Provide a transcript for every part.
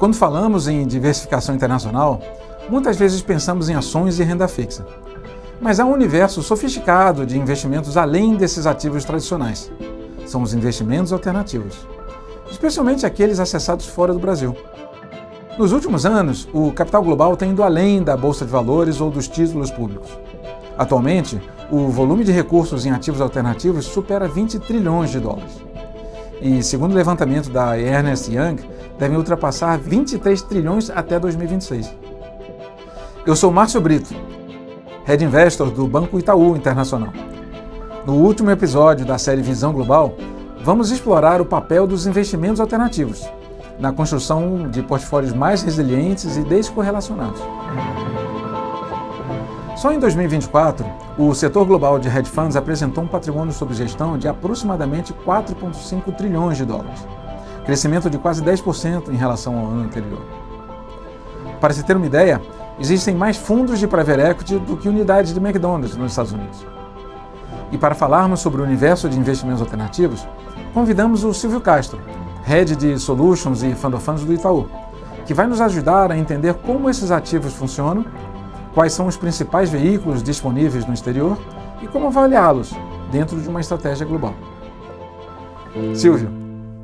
Quando falamos em diversificação internacional, muitas vezes pensamos em ações e renda fixa. Mas há um universo sofisticado de investimentos além desses ativos tradicionais. São os investimentos alternativos, especialmente aqueles acessados fora do Brasil. Nos últimos anos, o capital global tem ido além da bolsa de valores ou dos títulos públicos. Atualmente, o volume de recursos em ativos alternativos supera 20 trilhões de dólares. E, segundo o levantamento da Ernst Young, devem ultrapassar 23 trilhões até 2026. Eu sou Márcio Brito, Head Investor do Banco Itaú Internacional. No último episódio da série Visão Global, vamos explorar o papel dos investimentos alternativos na construção de portfólios mais resilientes e descorrelacionados. Só em 2024, o setor global de hedge funds apresentou um patrimônio sob gestão de aproximadamente 4,5 trilhões de dólares, crescimento de quase 10% em relação ao ano anterior. Para se ter uma ideia, existem mais fundos de private equity do que unidades de McDonald's nos Estados Unidos. E para falarmos sobre o universo de investimentos alternativos, convidamos o Silvio Castro, Head de Solutions e Fund of Funds do Itaú, que vai nos ajudar a entender como esses ativos funcionam, quais são os principais veículos disponíveis no exterior e como avaliá-los dentro de uma estratégia global. Silvio,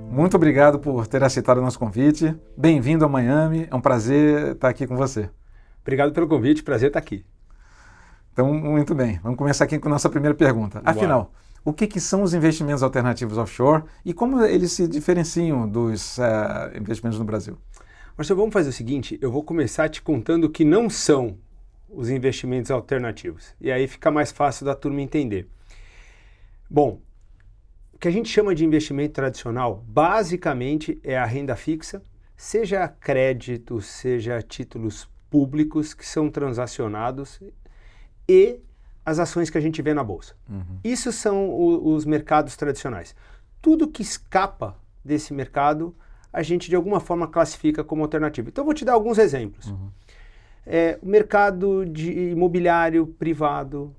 muito obrigado por ter aceitado o nosso convite. Bem-vindo a Miami, é um prazer estar aqui com você. Obrigado pelo convite, prazer estar aqui. Então, muito bem, vamos começar aqui com a nossa primeira pergunta. Afinal, o que são os investimentos alternativos offshore e como eles se diferenciam dos investimentos no Brasil? Marcelo, vamos fazer o seguinte, eu vou começar te contando o que não são os investimentos alternativos. E aí fica mais fácil da turma entender. Bom, o que a gente chama de investimento tradicional, basicamente é a renda fixa, seja crédito, seja títulos públicos que são transacionados e as ações que a gente vê na bolsa. Isso são os mercados tradicionais. Tudo que escapa desse mercado, a gente de alguma forma classifica como alternativo. Então eu vou te dar alguns exemplos. O mercado de imobiliário privado,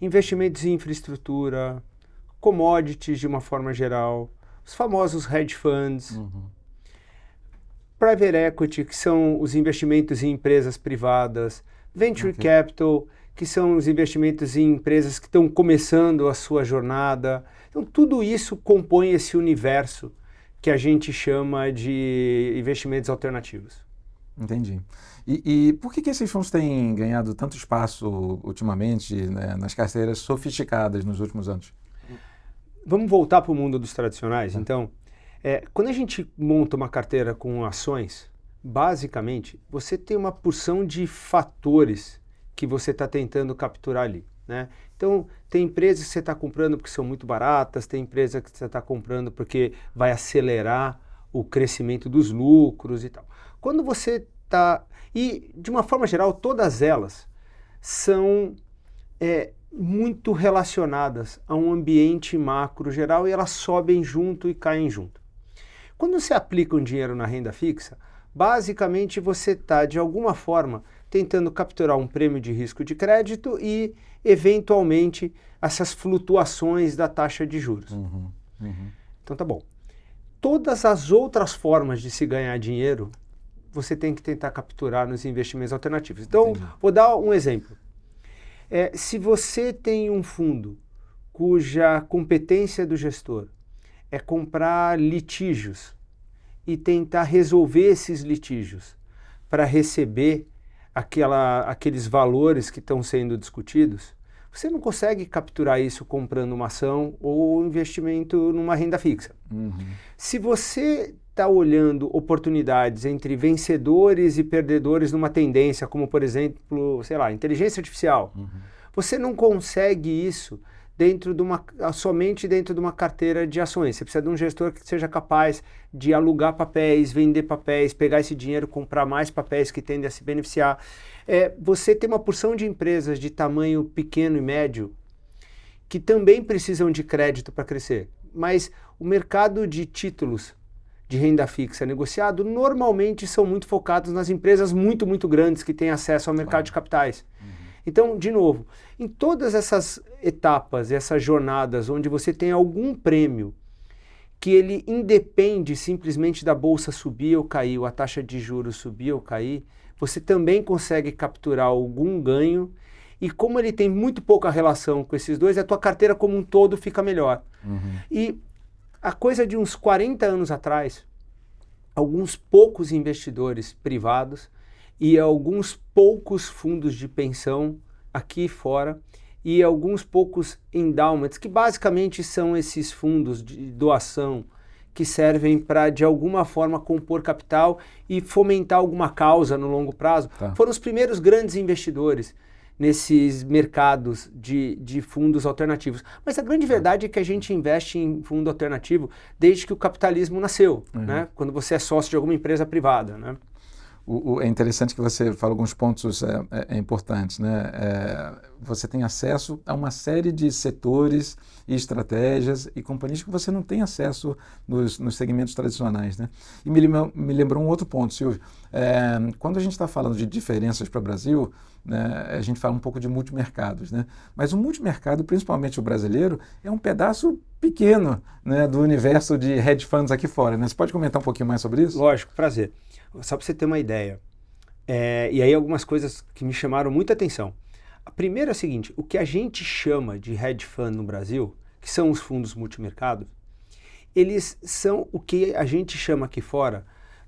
investimentos em infraestrutura, commodities de uma forma geral, os famosos hedge funds, private equity, que são os investimentos em empresas privadas, venture capital, que são os investimentos em empresas que estão começando a sua jornada. Então tudo isso compõe esse universo que a gente chama de investimentos alternativos. Entendi. E por que esses fundos têm ganhado tanto espaço ultimamente, né, nas carteiras sofisticadas nos últimos anos? Vamos voltar para o mundo dos tradicionais? Então, quando a gente monta uma carteira com ações, basicamente, você tem uma porção de fatores que você está tentando capturar ali, né? Então, tem empresas que você está comprando porque são muito baratas, tem empresas que você está comprando porque vai acelerar o crescimento dos lucros e tal. Quando você está... E, de uma forma geral, todas elas são muito relacionadas a um ambiente macro geral e elas sobem junto e caem junto. Quando você aplica um dinheiro na renda fixa, basicamente você está, de alguma forma, tentando capturar um prêmio de risco de crédito e, eventualmente, essas flutuações da taxa de juros. Então tá bom. Todas as outras formas de se ganhar dinheiro, você tem que tentar capturar nos investimentos alternativos. Então, vou dar um exemplo. Se você tem um fundo cuja competência do gestor é comprar litígios e tentar resolver esses litígios para receber aqueles valores que estão sendo discutidos, você não consegue capturar isso comprando uma ação ou investimento numa renda fixa. Se você está olhando oportunidades entre vencedores e perdedores numa tendência, como por exemplo, sei lá, inteligência artificial, você não consegue isso somente dentro de uma carteira de ações. Você precisa de um gestor que seja capaz de alugar papéis, vender papéis, pegar esse dinheiro, comprar mais papéis que tendem a se beneficiar. Você tem uma porção de empresas de tamanho pequeno e médio que também precisam de crédito para crescer, mas o mercado de títulos de renda fixa negociado normalmente são muito focados nas empresas muito grandes que têm acesso ao mercado de capitais. Então, de novo, em todas essas etapas, essas jornadas onde você tem algum prêmio que ele independe simplesmente da bolsa subir ou cair, ou a taxa de juros subir ou cair, você também consegue capturar algum ganho, e como ele tem muito pouca relação com esses dois, a tua carteira como um todo fica melhor. E a coisa de uns 40 anos atrás, alguns poucos investidores privados e alguns poucos fundos de pensão aqui fora e alguns poucos endowments, que basicamente são esses fundos de doação que servem para, de alguma forma, compor capital e fomentar alguma causa no longo prazo, foram os primeiros grandes investidores nesses mercados de fundos alternativos. Mas a grande verdade é que a gente investe em fundo alternativo desde que o capitalismo nasceu, né? Quando você é sócio de alguma empresa privada, né? É interessante que você fala alguns pontos importantes, né? Você tem acesso a uma série de setores e estratégias e companhias que você não tem acesso nos segmentos tradicionais, né? E me lembrou um outro ponto, Silvio. Quando a gente está falando de diferenças para o Brasil, né, a gente fala um pouco de multimercados, né? Mas o multimercado, principalmente o brasileiro, é um pedaço pequeno, né, do universo de hedge funds aqui fora, né? Você pode comentar um pouquinho mais sobre isso? Lógico, prazer. Só para você ter uma ideia. E aí algumas coisas que me chamaram muita atenção. A primeira é a seguinte, o que a gente chama de hedge fund no Brasil, que são os fundos multimercado, eles são o que a gente chama aqui fora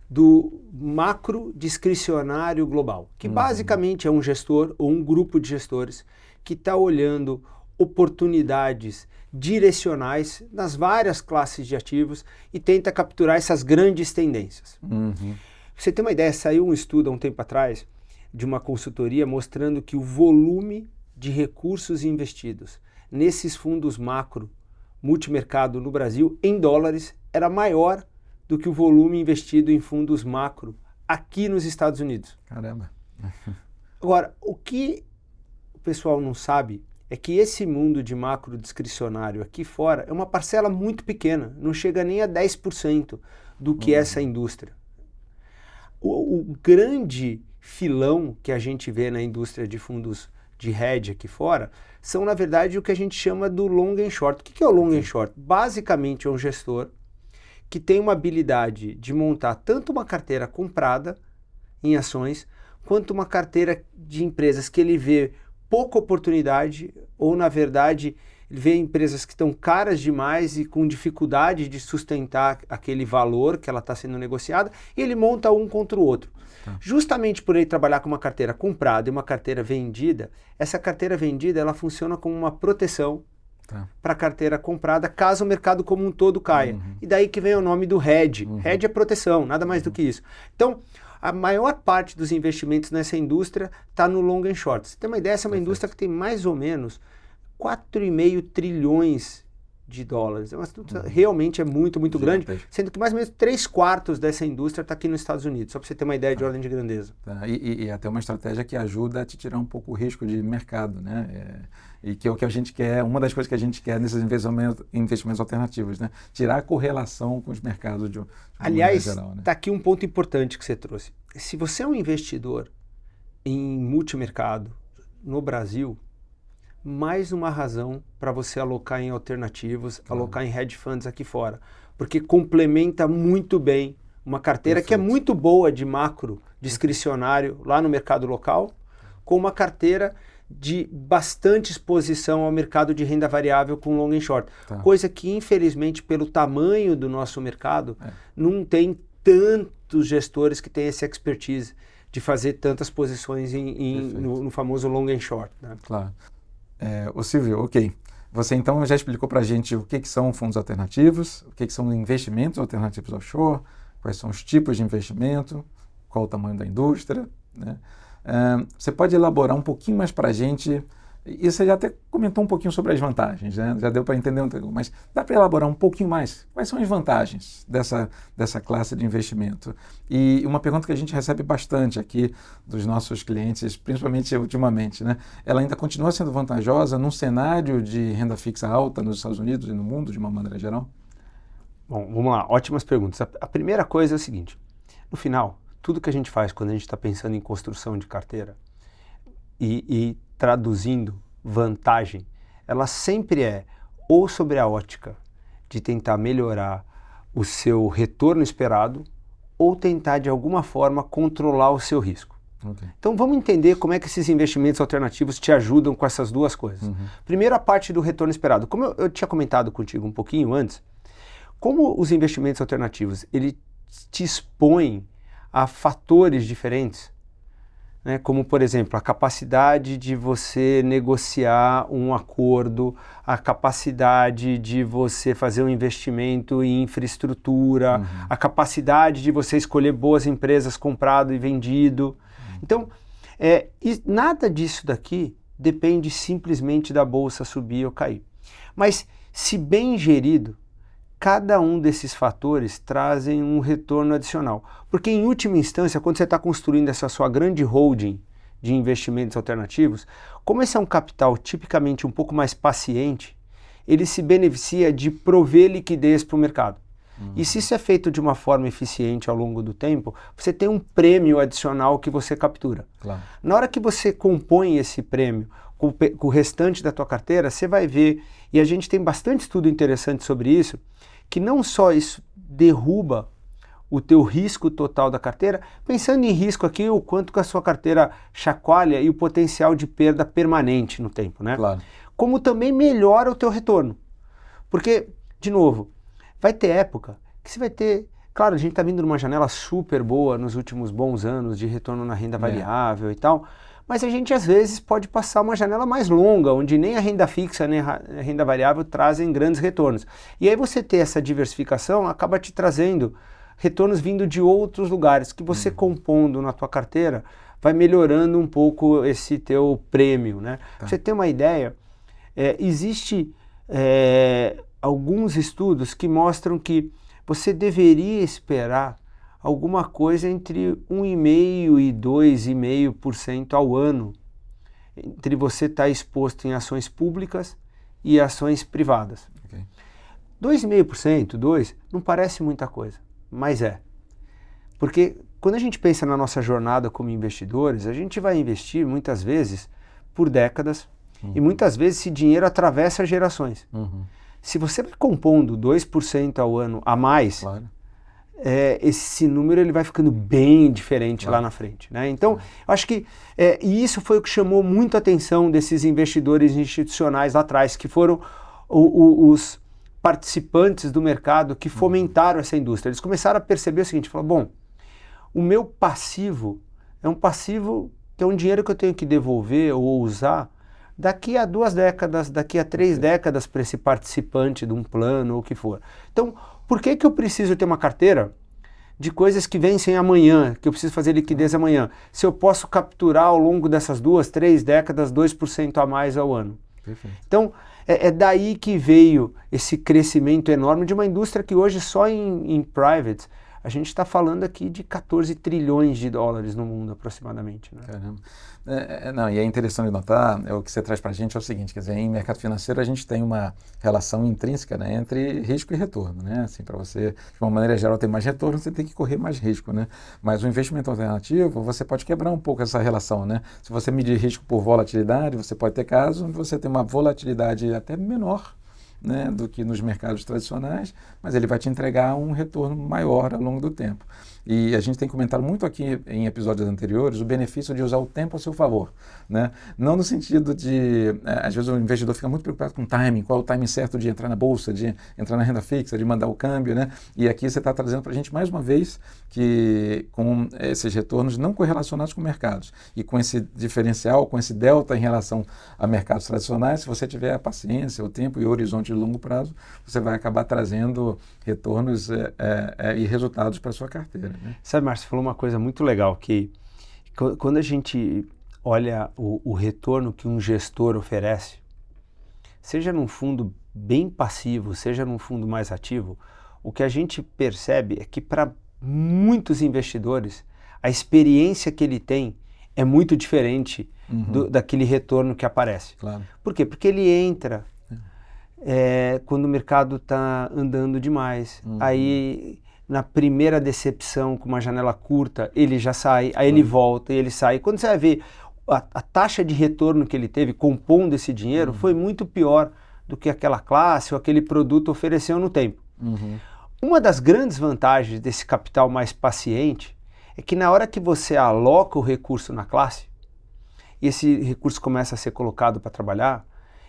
do macro discricionário global, que basicamente é um gestor ou um grupo de gestores que está olhando oportunidades direcionais nas várias classes de ativos e tenta capturar essas grandes tendências. Pra você ter uma ideia, saiu um estudo há um tempo atrás de uma consultoria mostrando que o volume de recursos investidos nesses fundos macro multimercado no Brasil em dólares era maior do que o volume investido em fundos macro aqui nos Estados Unidos. Caramba! Agora, o que o pessoal não sabe é que esse mundo de macro discricionário aqui fora é uma parcela muito pequena, não chega nem a 10% do que é essa indústria. O grande filão que a gente vê na indústria de fundos de hedge aqui fora são, na verdade, o que a gente chama do long and short. O que é o long and short? Basicamente é um gestor que tem uma habilidade de montar tanto uma carteira comprada em ações, quanto uma carteira de empresas que ele vê pouca oportunidade, ou na verdade ele vê empresas que estão caras demais e com dificuldade de sustentar aquele valor que ela está sendo negociada, e ele monta um contra o outro. Justamente por ele trabalhar com uma carteira comprada e uma carteira vendida, essa carteira vendida ela funciona como uma proteção para a carteira comprada caso o mercado como um todo caia. E daí que vem o nome do hedge. Hedge é proteção, nada mais do que isso. Então, a maior parte dos investimentos nessa indústria está no long and short. Você tem uma ideia, essa é uma indústria que tem mais ou menos 4,5 trilhões de dólares. Realmente é muito, muito grande, sendo que mais ou menos 3/4 dessa indústria está aqui nos Estados Unidos, só para você ter uma ideia de ordem de grandeza. E até uma estratégia que ajuda a te tirar um pouco o risco de mercado, né? E que é o que a gente quer, uma das coisas que a gente quer nesses investimentos alternativos, né? Tirar a correlação com os mercados de Aliás, geral, né? Está aqui um ponto importante que você trouxe. Se você é um investidor em multimercado no Brasil, mais uma razão para você alocar em alternativos, alocar em hedge funds aqui fora, porque complementa muito bem uma carteira que é muito boa de macro discricionário lá no mercado local, com uma carteira de bastante exposição ao mercado de renda variável com long and short, coisa que infelizmente pelo tamanho do nosso mercado não tem tantos gestores que têm essa expertise de fazer tantas posições no famoso long and short, né? Claro. Ô Silvio, ok. Você então já explicou para a gente o que são fundos alternativos, o que são investimentos alternativos offshore, quais são os tipos de investimento, qual o tamanho da indústria, né? Você pode elaborar um pouquinho mais para a gente, e você já até comentou um pouquinho sobre as vantagens, né? Já deu para entender um pouco, mas dá para elaborar um pouquinho mais? Quais são as vantagens dessa classe de investimento? E uma pergunta que a gente recebe bastante aqui dos nossos clientes, principalmente ultimamente, né? Ela ainda continua sendo vantajosa num cenário de renda fixa alta nos Estados Unidos e no mundo, de uma maneira geral? Bom, vamos lá, ótimas perguntas. A primeira coisa é o seguinte, no final, tudo que a gente faz quando a gente está pensando em construção de carteira e traduzindo vantagem, ela sempre é ou sobre a ótica de tentar melhorar o seu retorno esperado ou tentar de alguma forma controlar o seu risco. Okay. Então vamos entender como é que esses investimentos alternativos te ajudam com essas duas coisas. Primeiro, a parte do retorno esperado. Como eu tinha comentado contigo um pouquinho antes, como os investimentos alternativos, ele te expõem a fatores diferentes, né? Como, por exemplo, a capacidade de você negociar um acordo, a capacidade de você fazer um investimento em infraestrutura, a capacidade de você escolher boas empresas comprado e vendido. Então, nada disso daqui depende simplesmente da bolsa subir ou cair. Mas, se bem gerido, cada um desses fatores trazem um retorno adicional. Porque, em última instância, quando você está construindo essa sua grande holding de investimentos alternativos, como esse é um capital tipicamente um pouco mais paciente, ele se beneficia de prover liquidez para o mercado. E se isso é feito de uma forma eficiente ao longo do tempo, você tem um prêmio adicional que você captura. Claro. Na hora que você compõe esse prêmio com o restante da tua carteira, você vai ver, e a gente tem bastante estudo interessante sobre isso, que não só isso derruba o teu risco total da carteira, pensando em risco aqui, o quanto que a sua carteira chacoalha e o potencial de perda permanente no tempo, né? Claro. Como também melhora o teu retorno. Porque, de novo, vai ter época que você vai ter... Claro, a gente está vindo numa janela super boa nos últimos bons anos de retorno na renda variável e tal, mas a gente às vezes pode passar uma janela mais longa, onde nem a renda fixa nem a renda variável trazem grandes retornos. E aí você ter essa diversificação acaba te trazendo retornos vindo de outros lugares, que você compondo na tua carteira vai melhorando um pouco esse teu prêmio, né? Pra você ter uma ideia, existe alguns estudos que mostram que você deveria esperar alguma coisa entre 1,5% e 2,5% ao ano, entre você estar exposto em ações públicas e ações privadas. Okay. 2,5%, 2%, não parece muita coisa, mas é. Porque quando a gente pensa na nossa jornada como investidores, a gente vai investir muitas vezes por décadas e muitas vezes esse dinheiro atravessa gerações. Se você vai compondo 2% ao ano a mais, Claro. Esse número ele vai ficando bem diferente lá na frente, né? Então, eu acho que e isso foi o que chamou muito a atenção desses investidores institucionais lá atrás, que foram os participantes do mercado que fomentaram essa indústria. Eles começaram a perceber o seguinte, falaram, bom, o meu passivo é um passivo que é um dinheiro que eu tenho que devolver ou usar daqui a 2 décadas, daqui a 3 décadas para esse participante de um plano ou o que for. Então, por que eu preciso ter uma carteira de coisas que vencem amanhã, que eu preciso fazer liquidez amanhã, se eu posso capturar ao longo dessas 2, 3 décadas 2% a mais ao ano? Perfeito. Então, é daí que veio esse crescimento enorme de uma indústria que hoje só em private, a gente está falando aqui de 14 trilhões de dólares no mundo aproximadamente, né? Caramba. Não, e é interessante notar, o que você traz para a gente é o seguinte, quer dizer, em mercado financeiro a gente tem uma relação intrínseca, né, entre risco e retorno, né? Assim, para você, de uma maneira geral, ter mais retorno, você tem que correr mais risco, né? Mas o investimento alternativo, você pode quebrar um pouco essa relação, né? Se você medir risco por volatilidade, você pode ter casos onde você tem uma volatilidade até menor, né, do que nos mercados tradicionais, mas ele vai te entregar um retorno maior ao longo do tempo. E a gente tem comentado muito aqui em episódios anteriores o benefício de usar o tempo a seu favor, né? Não no sentido de, às vezes o investidor fica muito preocupado com o timing, qual é o timing certo de entrar na bolsa, de entrar na renda fixa, de mandar o câmbio, né? E aqui você está trazendo para a gente mais uma vez que com esses retornos não correlacionados com mercados e com esse diferencial, com esse delta em relação a mercados tradicionais, se você tiver a paciência, o tempo e o horizonte de longo prazo, você vai acabar trazendo retornos e resultados para a sua carteira, né? Sabe, Márcio, você falou uma coisa muito legal, que quando a gente olha o retorno que um gestor oferece, seja num fundo bem passivo, seja num fundo mais ativo, o que a gente percebe é que para muitos investidores, a experiência que ele tem é muito diferente daquele retorno que aparece. Claro. Por quê? Porque ele entra quando o mercado está andando demais. Aí, na primeira decepção, com uma janela curta, ele já sai, aí ele volta e ele sai. Quando você vai ver, a taxa de retorno que ele teve compondo esse dinheiro foi muito pior do que aquela classe ou aquele produto ofereceu no tempo. Uma das grandes vantagens desse capital mais paciente é que na hora que você aloca o recurso na classe, e esse recurso começa a ser colocado para trabalhar,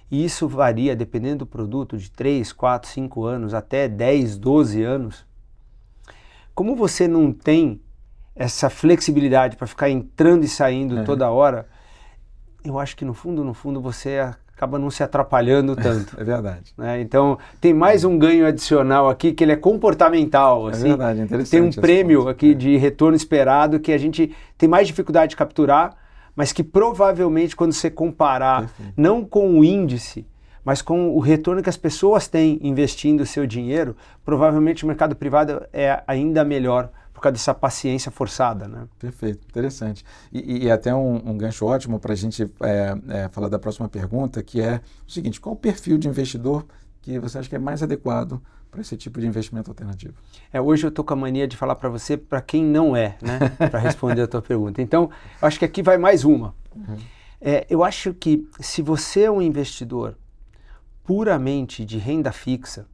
e isso varia, dependendo do produto, de 3, 4, 5 anos até 10, 12 anos, como você não tem essa flexibilidade para ficar entrando e saindo toda hora, eu acho que no fundo você acaba não se atrapalhando tanto. É verdade. Né? Então, tem mais um ganho adicional aqui, que ele é comportamental. Assim. É verdade, interessante. Tem um prêmio aqui de retorno esperado que a gente tem mais dificuldade de capturar, mas que provavelmente quando você comparar, não com o índice, mas com o retorno que as pessoas têm investindo o seu dinheiro, provavelmente o mercado privado é ainda melhor por causa dessa paciência forçada, né? Perfeito, interessante. E até um gancho ótimo para a gente falar da próxima pergunta, que é o seguinte: qual o perfil de investidor que você acha que é mais adequado para esse tipo de investimento alternativo? Hoje eu estou com a mania de falar para você para quem não é, né? Para responder a tua pergunta. Então, eu acho que aqui vai mais uma. Eu acho que se você é um investidor puramente de renda fixa,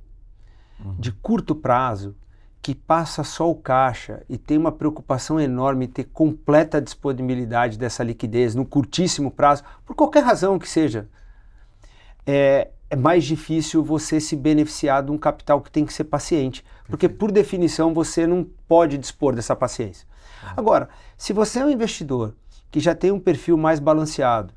de curto prazo, que passa só o caixa e tem uma preocupação enorme em ter completa disponibilidade dessa liquidez no curtíssimo prazo, por qualquer razão que seja, é mais difícil você se beneficiar de um capital que tem que ser paciente, porque por definição você não pode dispor dessa paciência. Agora, se você é um investidor que já tem um perfil mais balanceado,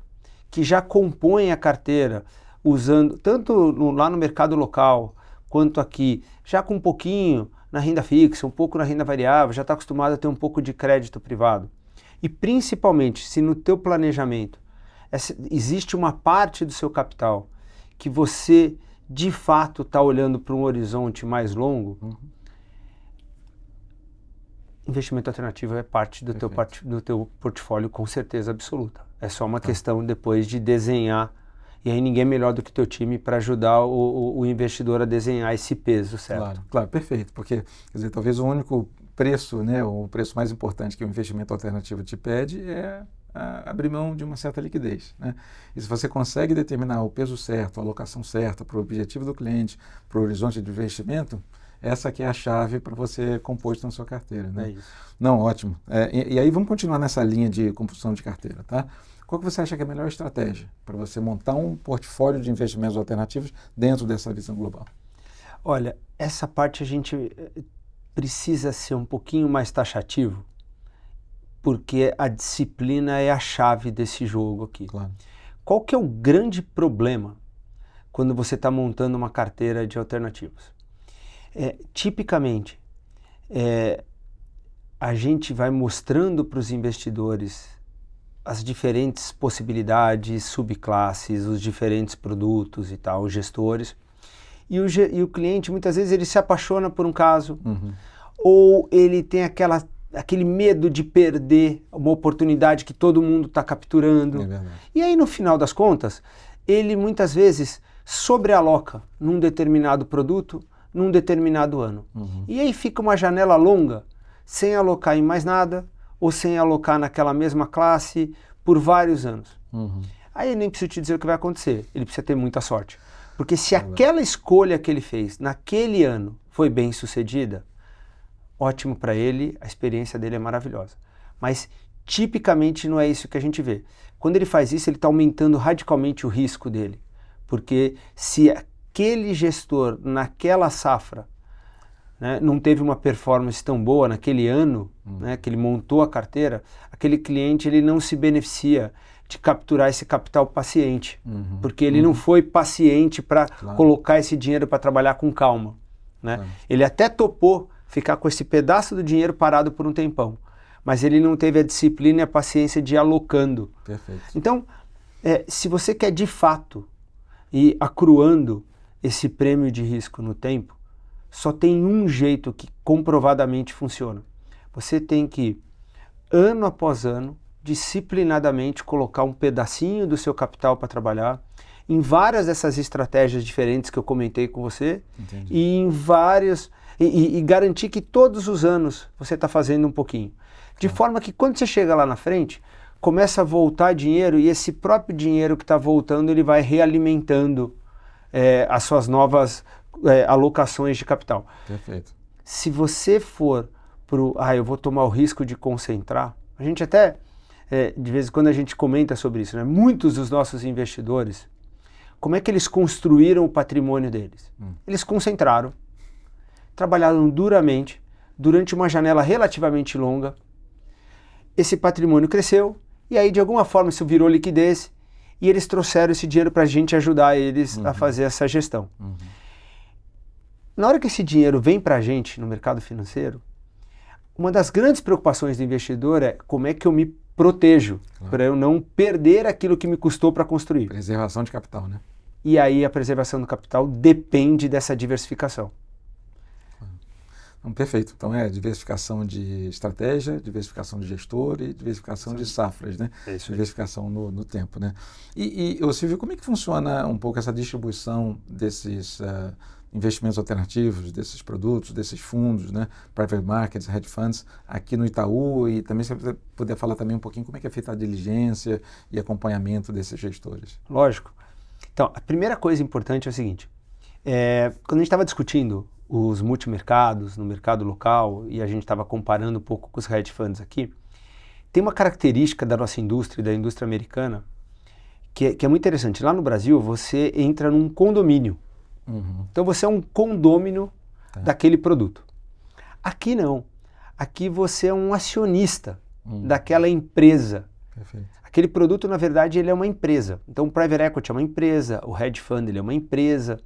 que já compõe a carteira usando tanto lá no mercado local quanto aqui, já com um pouquinho na renda fixa, um pouco na renda variável, já está acostumado a ter um pouco de crédito privado. E principalmente, se no teu planejamento existe uma parte do seu capital que você, de fato, está olhando para um horizonte mais longo, investimento alternativo é parte do teu portfólio com certeza absoluta. É só uma questão depois de desenhar. E aí ninguém é melhor do que o teu time para ajudar o investidor a desenhar esse peso, certo? Claro, perfeito. Porque, quer dizer, talvez o único preço, né, o preço mais importante que o investimento alternativo te pede é abrir mão de uma certa liquidez, né? E se você consegue determinar o peso certo, a alocação certa para o objetivo do cliente, para o horizonte de investimento, essa que é a chave para você compor isso na sua carteira, né? É isso. Não, ótimo. E aí vamos continuar nessa linha de composição de carteira, tá? Qual que você acha que é a melhor estratégia para você montar um portfólio de investimentos alternativos dentro dessa visão global? Olha, essa parte a gente precisa ser um pouquinho mais taxativo, porque a disciplina é a chave desse jogo aqui. Claro. Qual que é o grande problema quando você está montando uma carteira de alternativos? Tipicamente, a gente vai mostrando para os investidores as diferentes possibilidades, subclasses, os diferentes produtos e tal, os gestores. E o cliente, muitas vezes, ele se apaixona por um caso, ou ele tem aquele medo de perder uma oportunidade que todo mundo está capturando. É verdade. E aí, no final das contas, ele muitas vezes sobrealoca num determinado produto, num determinado ano. E aí fica uma janela longa, sem alocar em mais nada, ou sem alocar naquela mesma classe por vários anos. Aí eu nem preciso te dizer o que vai acontecer, ele precisa ter muita sorte. Porque se aquela escolha que ele fez naquele ano foi bem sucedida, ótimo para ele, a experiência dele é maravilhosa. Mas tipicamente não é isso que a gente vê. Quando ele faz isso, ele está aumentando radicalmente o risco dele. Porque se aquele gestor naquela safra, né, não teve uma performance tão boa naquele ano, né, que ele montou a carteira, aquele cliente ele não se beneficia de capturar esse capital paciente, porque ele não foi paciente para colocar esse dinheiro para trabalhar com calma. Né? Ele até topou ficar com esse pedaço do dinheiro parado por um tempão, mas ele não teve a disciplina e a paciência de ir alocando. Perfeito. Então, se você quer de fato ir acruando esse prêmio de risco no tempo, só tem um jeito que comprovadamente funciona. Você tem que, ano após ano, disciplinadamente colocar um pedacinho do seu capital para trabalhar em várias dessas estratégias diferentes que eu comentei com você. Entendi. E em várias e garantir que todos os anos você está fazendo um pouquinho. De forma que quando você chega lá na frente, começa a voltar dinheiro e esse próprio dinheiro que está voltando, ele vai realimentando as suas novas alocações de capital. Perfeito. se você for eu vou tomar o risco de concentrar, a gente até, de vez em quando a gente comenta sobre isso, né? Muitos dos nossos investidores, como é que eles construíram o patrimônio deles? Eles concentraram, trabalharam duramente, durante uma janela relativamente longa, esse patrimônio cresceu, e aí de alguma forma isso virou liquidez, e eles trouxeram esse dinheiro para a gente ajudar eles a fazer essa gestão. Na hora que esse dinheiro vem para a gente no mercado financeiro, uma das grandes preocupações do investidor é como é que eu me protejo para eu não perder aquilo que me custou para construir. Preservação de capital, né? E aí a preservação do capital depende dessa diversificação. Perfeito. Então é diversificação de estratégia, diversificação de gestor e diversificação de safras, né? É isso aí. Diversificação no tempo, né? E Silvio, como é que funciona um pouco essa distribuição desses investimentos alternativos, desses produtos, desses fundos, né? Private markets, hedge funds, aqui no Itaú, e também se você puder falar também um pouquinho como é que é feita a diligência e acompanhamento desses gestores. Lógico. Então, a primeira coisa importante é o seguinte, quando a gente estava discutindo os multimercados no mercado local e a gente estava comparando um pouco com os hedge funds aqui, tem uma característica da nossa indústria, da indústria americana, que é muito interessante. Lá no Brasil, você entra num condomínio. Então você é um condômino daquele produto. Aqui não. Aqui você é um acionista daquela empresa. Perfeito. Aquele produto, na verdade, ele é uma empresa. Então o private equity é uma empresa, o hedge fund ele é uma empresa.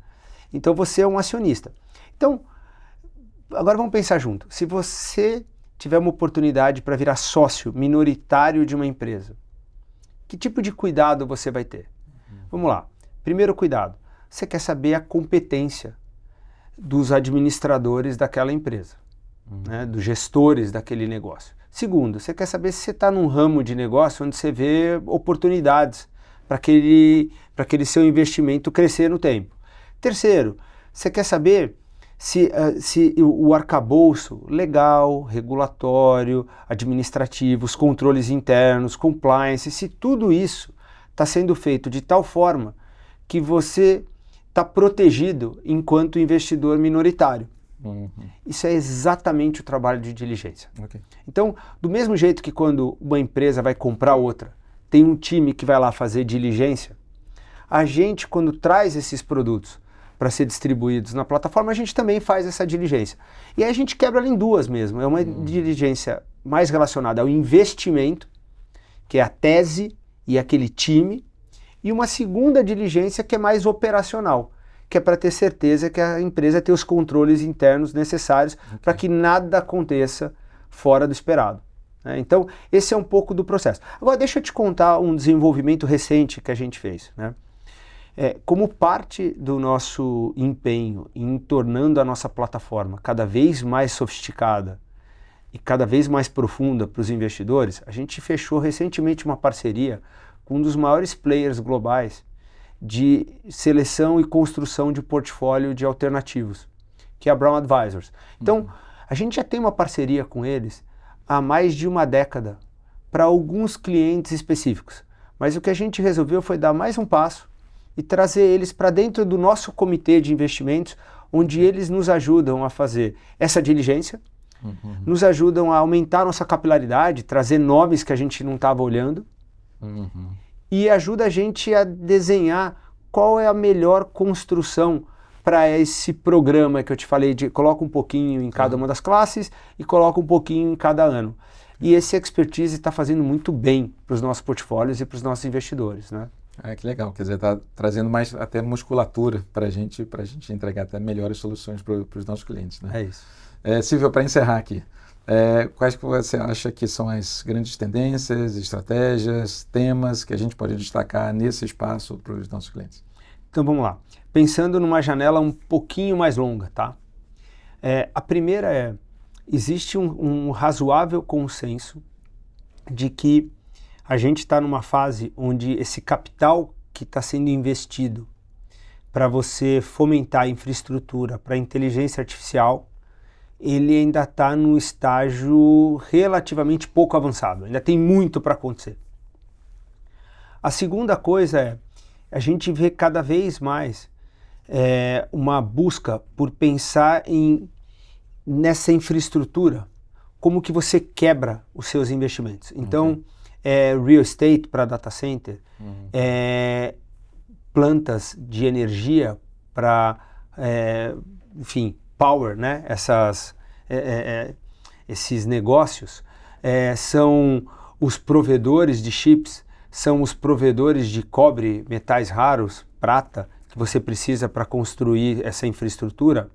Então você é um acionista. Então, agora vamos pensar junto. Se você tiver uma oportunidade para virar sócio minoritário de uma empresa, que tipo de cuidado você vai ter? Vamos lá. Primeiro cuidado. Você quer saber a competência dos administradores daquela empresa, né, dos gestores daquele negócio. Segundo, você quer saber se você está num ramo de negócio onde você vê oportunidades para aquele seu investimento crescer no tempo. Terceiro, você quer saber se o arcabouço legal, regulatório, administrativo, os controles internos, compliance, se tudo isso está sendo feito de tal forma que você está protegido enquanto investidor minoritário. Isso é exatamente o trabalho de diligência. Okay. Então, do mesmo jeito que quando uma empresa vai comprar outra, tem um time que vai lá fazer diligência, a gente, quando traz esses produtos para ser distribuídos na plataforma, a gente também faz essa diligência. E aí a gente quebra ela em duas mesmo. É uma diligência mais relacionada ao investimento, que é a tese e aquele time, e uma segunda diligência que é mais operacional, que é para ter certeza que a empresa tem os controles internos necessários para que nada aconteça fora do esperado. Né? Então, esse é um pouco do processo. Agora, deixa eu te contar um desenvolvimento recente que a gente fez. Né? Como parte do nosso empenho em tornando a nossa plataforma cada vez mais sofisticada e cada vez mais profunda para os investidores, a gente fechou recentemente uma parceria com um dos maiores players globais de seleção e construção de portfólio de alternativos, que é a Brown Advisors. Então, a gente já tem uma parceria com eles há mais de uma década para alguns clientes específicos. Mas o que a gente resolveu foi dar mais um passo e trazer eles para dentro do nosso comitê de investimentos, onde eles nos ajudam a fazer essa diligência, nos ajudam a aumentar nossa capilaridade, trazer nomes que a gente não estava olhando, e ajuda a gente a desenhar qual é a melhor construção para esse programa que eu te falei, de coloca um pouquinho em cada uma das classes e coloca um pouquinho em cada ano. E esse expertise está fazendo muito bem para os nossos portfólios e para os nossos investidores, né? Que legal, quer dizer, está trazendo mais até musculatura para a gente entregar até melhores soluções para os nossos clientes, né? É isso. Silvio, para encerrar aqui, quais que você acha que são as grandes tendências, estratégias, temas que a gente pode destacar nesse espaço para os nossos clientes? Então vamos lá. Pensando numa janela um pouquinho mais longa, tá? A primeira existe um razoável consenso de que a gente está numa fase onde esse capital que está sendo investido para você fomentar a infraestrutura para a inteligência artificial, ele ainda está no estágio relativamente pouco avançado, ainda tem muito para acontecer. A segunda coisa a gente vê cada vez mais uma busca por pensar em nessa infraestrutura, como que você quebra os seus investimentos. Então, real estate para data center, plantas de energia para, enfim, power, né? Esses negócios são os provedores de chips, são os provedores de cobre, metais raros, prata, que você precisa para construir essa infraestrutura.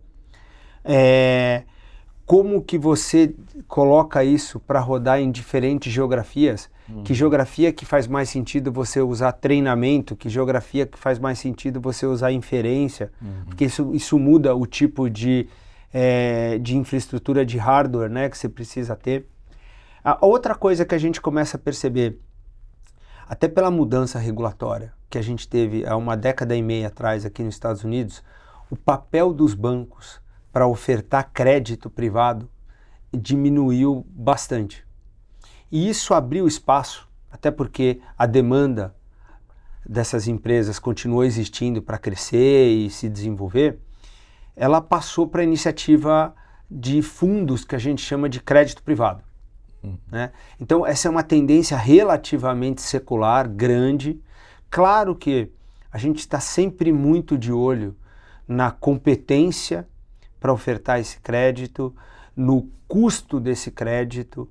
Como que você coloca isso para rodar em diferentes geografias? Que geografia que faz mais sentido você usar treinamento? Que geografia que faz mais sentido você usar inferência? Porque isso muda o tipo de infraestrutura de hardware, né, que você precisa ter. A outra coisa que a gente começa a perceber, até pela mudança regulatória que a gente teve há uma década e meia atrás aqui nos Estados Unidos, o papel dos bancos para ofertar crédito privado diminuiu bastante. E isso abriu espaço, até porque a demanda dessas empresas continuou existindo para crescer e se desenvolver, ela passou para a iniciativa de fundos que a gente chama de crédito privado. Né? Então essa é uma tendência relativamente secular, grande. Claro que a gente está sempre muito de olho na competência para ofertar esse crédito, no custo desse crédito,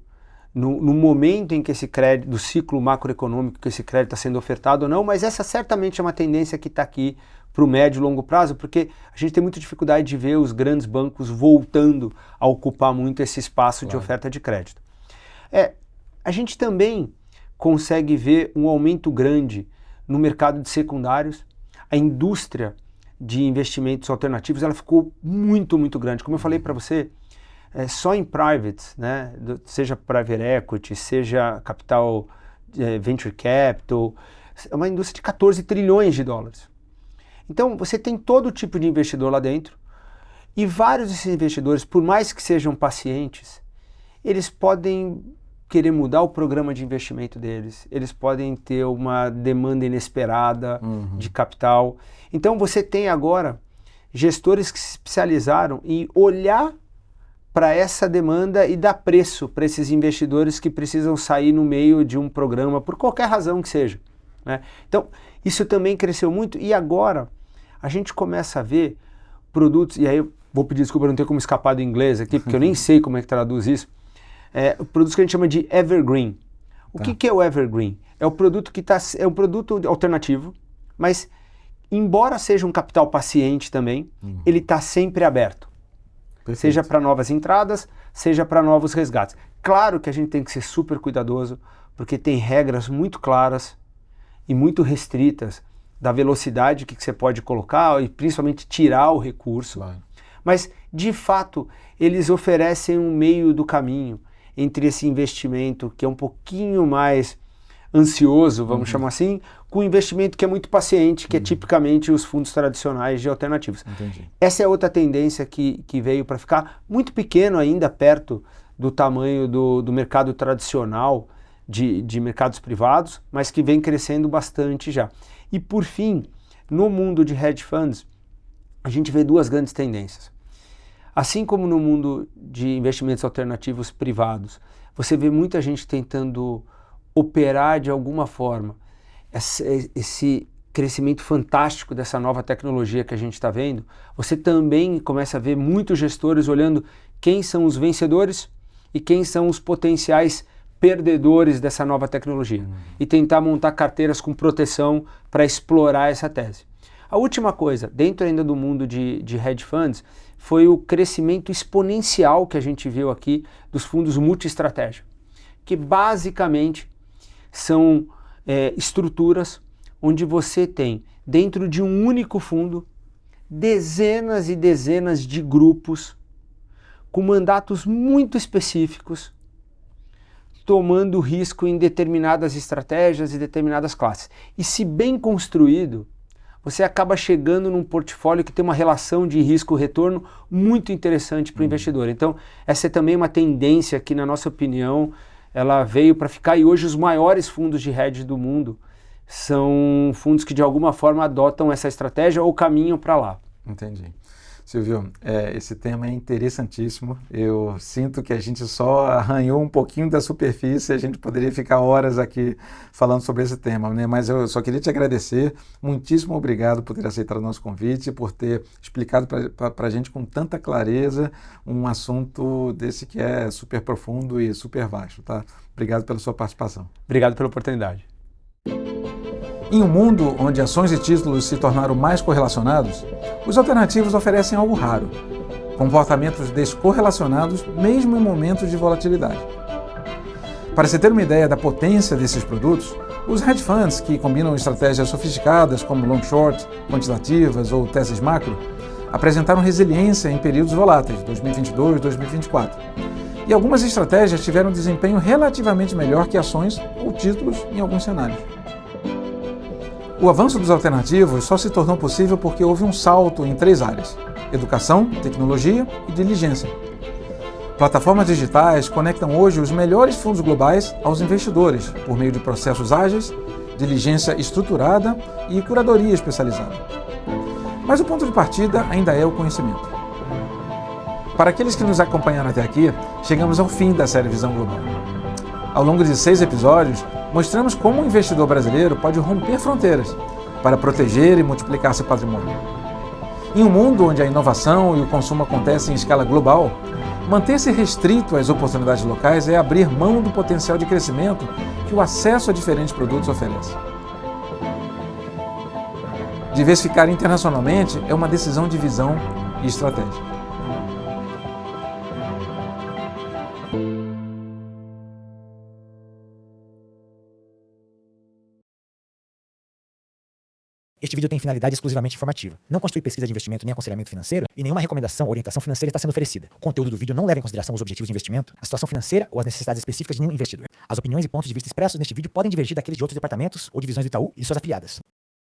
no momento em que esse crédito, do ciclo macroeconômico que esse crédito está sendo ofertado ou não, mas essa certamente é uma tendência que está aqui para o médio e longo prazo, porque a gente tem muita dificuldade de ver os grandes bancos voltando a ocupar muito esse espaço de oferta de crédito. A gente também consegue ver um aumento grande no mercado de secundários. A indústria de investimentos alternativos ela ficou muito, muito grande. Como eu falei para você, só em privates, né, seja private equity, seja capital venture capital, é uma indústria de 14 trilhões de dólares. Então você tem todo tipo de investidor lá dentro e vários desses investidores, por mais que sejam pacientes, eles podem querer mudar o programa de investimento deles, eles podem ter uma demanda inesperada de capital. Então você tem agora gestores que se especializaram em olhar para essa demanda e dar preço para esses investidores que precisam sair no meio de um programa, por qualquer razão que seja. Né? Então isso também cresceu muito e agora a gente começa a ver produtos, e aí eu vou pedir desculpa, não ter como escapar do inglês aqui, porque eu nem sei como é que traduz isso, produtos que a gente chama de evergreen. O que é o evergreen? É um produto alternativo, mas embora seja um capital paciente também, ele está sempre aberto. Perfeito. Seja para novas entradas, seja para novos resgates. Claro que a gente tem que ser super cuidadoso, porque tem regras muito claras e muito restritas da velocidade que você pode colocar e principalmente tirar o recurso. Claro. Mas, de fato, eles oferecem um meio do caminho entre esse investimento que é um pouquinho mais ansioso, vamos chamar assim, com o investimento que é muito paciente, que é tipicamente os fundos tradicionais de alternativos. Entendi. Essa é outra tendência que veio para ficar muito pequeno ainda, perto do tamanho do mercado tradicional de mercados privados, mas que vem crescendo bastante já. E por fim, no mundo de hedge funds, a gente vê duas grandes tendências. Assim como no mundo de investimentos alternativos privados, você vê muita gente tentando operar de alguma forma esse crescimento fantástico dessa nova tecnologia que a gente está vendo. Você também começa a ver muitos gestores olhando quem são os vencedores e quem são os potenciais perdedores dessa nova tecnologia e tentar montar carteiras com proteção para explorar essa tese. A última coisa, dentro ainda do mundo de hedge funds, foi o crescimento exponencial que a gente viu aqui dos fundos multi-estratégia, que basicamente são estruturas onde você tem, dentro de um único fundo, dezenas e dezenas de grupos com mandatos muito específicos, tomando risco em determinadas estratégias e determinadas classes. E se bem construído, você acaba chegando num portfólio que tem uma relação de risco-retorno muito interessante para o investidor. Então, essa é também uma tendência que, na nossa opinião, ela veio para ficar e hoje os maiores fundos de hedge do mundo são fundos que de alguma forma adotam essa estratégia ou caminham para lá. Entendi. Silvio, esse tema é interessantíssimo. Eu sinto que a gente só arranhou um pouquinho da superfície, a gente poderia ficar horas aqui falando sobre esse tema, né? Mas eu só queria te agradecer. Muitíssimo obrigado por ter aceitado o nosso convite, por ter explicado para a gente com tanta clareza um assunto desse que é super profundo e super vasto, tá? Obrigado pela sua participação. Obrigado pela oportunidade. Em um mundo onde ações e títulos se tornaram mais correlacionados, os alternativos oferecem algo raro: comportamentos descorrelacionados mesmo em momentos de volatilidade. Para se ter uma ideia da potência desses produtos, os hedge funds, que combinam estratégias sofisticadas como long short, quantitativas ou teses macro, apresentaram resiliência em períodos voláteis, 2022 e 2024. E algumas estratégias tiveram desempenho relativamente melhor que ações ou títulos em alguns cenários. O avanço dos alternativos só se tornou possível porque houve um salto em 3 áreas: educação, tecnologia e diligência. Plataformas digitais conectam hoje os melhores fundos globais aos investidores por meio de processos ágeis, diligência estruturada e curadoria especializada. Mas o ponto de partida ainda é o conhecimento. Para aqueles que nos acompanharam até aqui, chegamos ao fim da série Visão Global. Ao longo de 6 episódios, mostramos como o investidor brasileiro pode romper fronteiras para proteger e multiplicar seu patrimônio. Em um mundo onde a inovação e o consumo acontecem em escala global, manter-se restrito às oportunidades locais é abrir mão do potencial de crescimento que o acesso a diferentes produtos oferece. Diversificar internacionalmente é uma decisão de visão e estratégia. Este vídeo tem finalidade exclusivamente informativa. Não constitui pesquisa de investimento nem aconselhamento financeiro e nenhuma recomendação ou orientação financeira está sendo oferecida. O conteúdo do vídeo não leva em consideração os objetivos de investimento, a situação financeira ou as necessidades específicas de nenhum investidor. As opiniões e pontos de vista expressos neste vídeo podem divergir daqueles de outros departamentos ou divisões do Itaú e de suas afiliadas.